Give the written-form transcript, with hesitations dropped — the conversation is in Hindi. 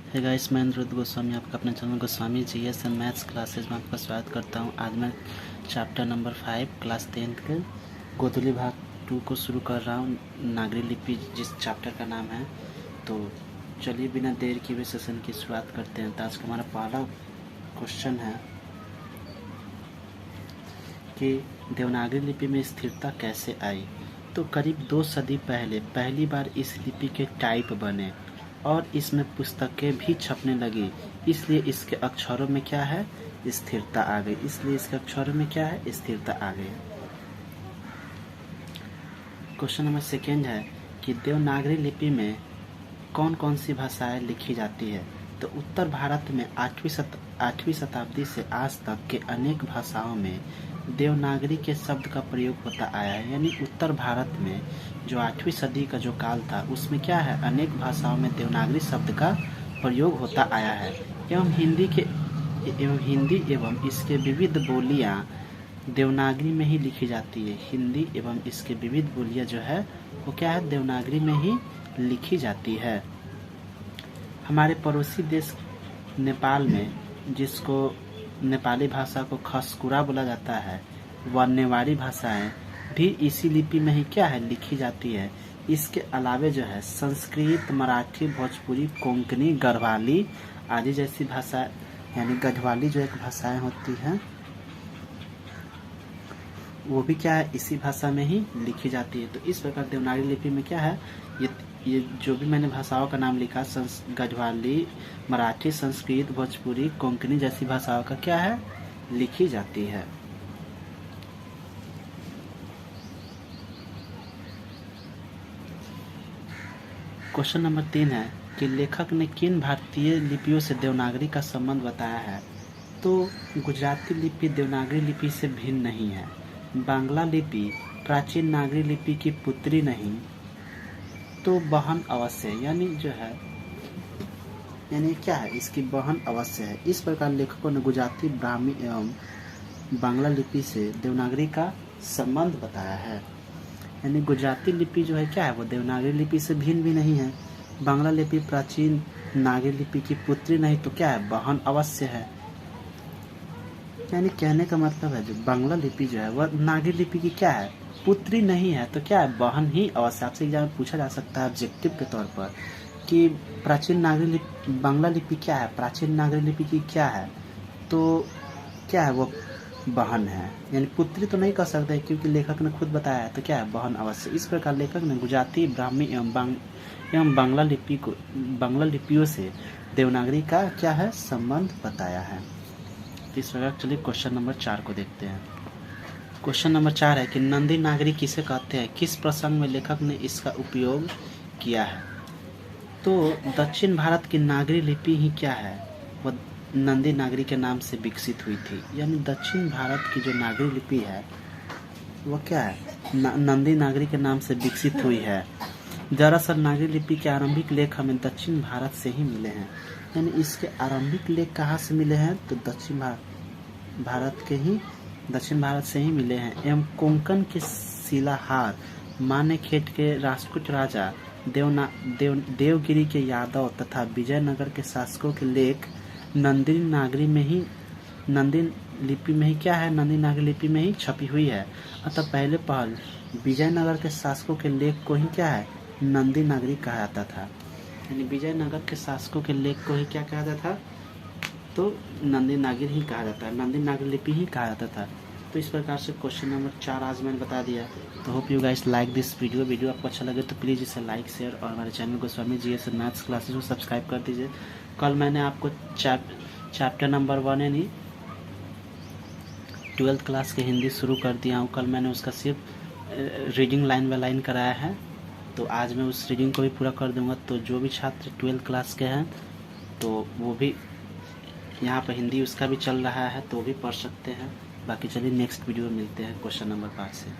हे गाइस, मैं अनिरुद्ध गोस्वामी आपका अपने channel Goswami GS and maths classes में आपका स्वागत करता हूं। आज मैं चैप्टर नंबर 5 क्लास 10th के गोधुली भाग 2 को शुरू कर रहा हूं, नागरी लिपि जिस चैप्टर का नाम है। तो चलिए बिना देर किए हुए सेशन की शुरुआत करते हैं। तो आज का हमारा पहला क्वेश्चन है कि देवनागरी लिपि में स्थिरता कैसे आई। तो करीब 2 सदी पहले पहली बार इस लिपि के टाइप बने और इसमें पुस्तकें भी छपने लगी, इसलिए इसके अक्षरों में क्या है, स्थिरता आ गई। इसलिए इसके अक्षरों में क्या है, स्थिरता आ गई। क्वेश्चन नंबर 2 है कि देवनागरी लिपि में कौन कौन सी भाषाएं लिखी जाती है। तो उत्तर भारत में 8वीं शताब्दी से आज तक के अनेक भाषाओं में देवनागरी के शब्द का प्रयोग होता आया है। यानी उत्तर भारत में जो 8वीं सदी का जो काल था उसमें क्या है, अनेक भाषाओं में देवनागरी शब्द का प्रयोग होता आया है। एवं हिंदी एवं इसके विविध बोलियां देवनागरी में ही लिखी जाती है। हिंदी एवं इसके विविध बोलियां जो है वो क्या है, देवनागरी में ही लिखी जाती है। हमारे पड़ोसी देश नेपाल में जिसको नेपाली भाषा को खसकुरा बोला जाता है, वह नेवारी भाषाएं भी इसी लिपि में ही क्या है, लिखी जाती है। इसके अलावे जो है संस्कृत, मराठी, भोजपुरी, कोंकणी, गढ़वाली आदि जैसी भाषा, यानी गढ़वाली जो एक भाषाएं होती हैं वो भी क्या है, इसी भाषा में ही लिखी जाती है। तो इस प्रकार देवनागरी लिपि में क्या है, ये जो भी मैंने भाषाओं का नाम लिखा, गढ़वाली, मराठी, संस्कृत, भोजपुरी, कोंकणी जैसी भाषाओं का क्या है, लिखी जाती है। क्वेश्चन नंबर 3 है कि लेखक ने किन भारतीय लिपियों से देवनागरी का संबंध बताया है। तो गुजराती लिपि देवनागरी लिपि से भिन्न नहीं है। बांग्ला लिपि प्राचीन नागरी लिपि की पुत्री नहीं तो बहन अवश्य है। यानी जो है, यानी क्या है, इसकी बहन अवश्य है। इस प्रकार लेखकों ने गुजराती, ब्राह्मी एवं बांग्ला लिपि से देवनागरी का संबंध बताया है। यानी गुजराती लिपि जो है क्या है, वो देवनागरी लिपि से भिन्न भी नहीं है। बांग्ला लिपि प्राचीन नागरी लिपि की पुत्री नहीं तो क्या है, बहन अवश्य है। यानी कहने का मतलब है जो बांग्ला लिपि जो है वह नागरी लिपि की क्या है, पुत्री नहीं है तो क्या है, बहन ही अवश्य। आपसे एग्जाम में पूछा जा सकता है ऑब्जेक्टिव के तौर पर कि प्राचीन नागरी लिपि बांग्ला लिपि क्या है, प्राचीन नागरी लिपि की क्या है, तो क्या है, वो बहन है। यानी पुत्री तो नहीं कह सकते क्योंकि लेखक ने खुद बताया है, तो क्या है, बहन अवश्य। इस प्रकार लेखक ने गुजराती, ब्राह्मी एवं बांग्ला लिपियों से देवनागरी का क्या है, संबंध बताया है। इस प्रकार चलिए क्वेश्चन नंबर 4 को देखते हैं। क्वेश्चन नंबर 4 है कि नंदी नागरी किसे कहते हैं, किस प्रसंग में लेखक ने इसका उपयोग किया है। तो दक्षिण भारत की नागरी लिपि ही क्या है, वह नंदी नागरी के नाम से विकसित हुई थी। यानी दक्षिण भारत की जो नागरी लिपि है वह क्या है, नंदी नागरी के नाम से विकसित हुई है। दरअसल नागरी लिपि के आरंभिक लेख हमें दक्षिण भारत से ही मिले हैं। यानी इसके आरंभिक लेख कहाँ से मिले हैं, तो दक्षिण भारत से ही मिले हैं। एवं कोंकण के शिलाहार, मानेखेट के राष्ट्रकूट राजा, देवगिरी के यादव तथा विजयनगर के शासकों के लेख नंदी नागरी लिपि में ही छपी हुई है। अतः पहले पहल विजयनगर के शासकों के लेख को ही क्या है, नंदी नागरी कहा जाता था। यानी विजयनगर के शासकों के लेख को ही क्या कहा जाता था, तो नंदी नागरी ही कहा जाता है, नंदी नागरी लिपि ही कहा जाता था। तो इस प्रकार से क्वेश्चन नंबर 4 आज मैंने बता दिया। तो hope you guys like this video आपको अच्छा लगे तो प्लीज़ इसे लाइक, शेयर और हमारे channel Goswami GS and maths classes को सब्सक्राइब कर दीजिए। कल मैंने आपको चैप्टर नंबर 1 यानी 12th क्लास की हिंदी शुरू कर दिया हूँ। कल मैंने उसका सिर्फ रीडिंग लाइन बाय लाइन कराया है, तो आज मैं उस रीडिंग को भी पूरा कर दूंगा। तो जो भी छात्र 12th क्लास के हैं तो वो भी यहाँ पर हिंदी उसका भी चल रहा है तो भी पढ़ सकते हैं। बाकी चलिए नेक्स्ट वीडियो में मिलते हैं क्वेश्चन नंबर 5 से।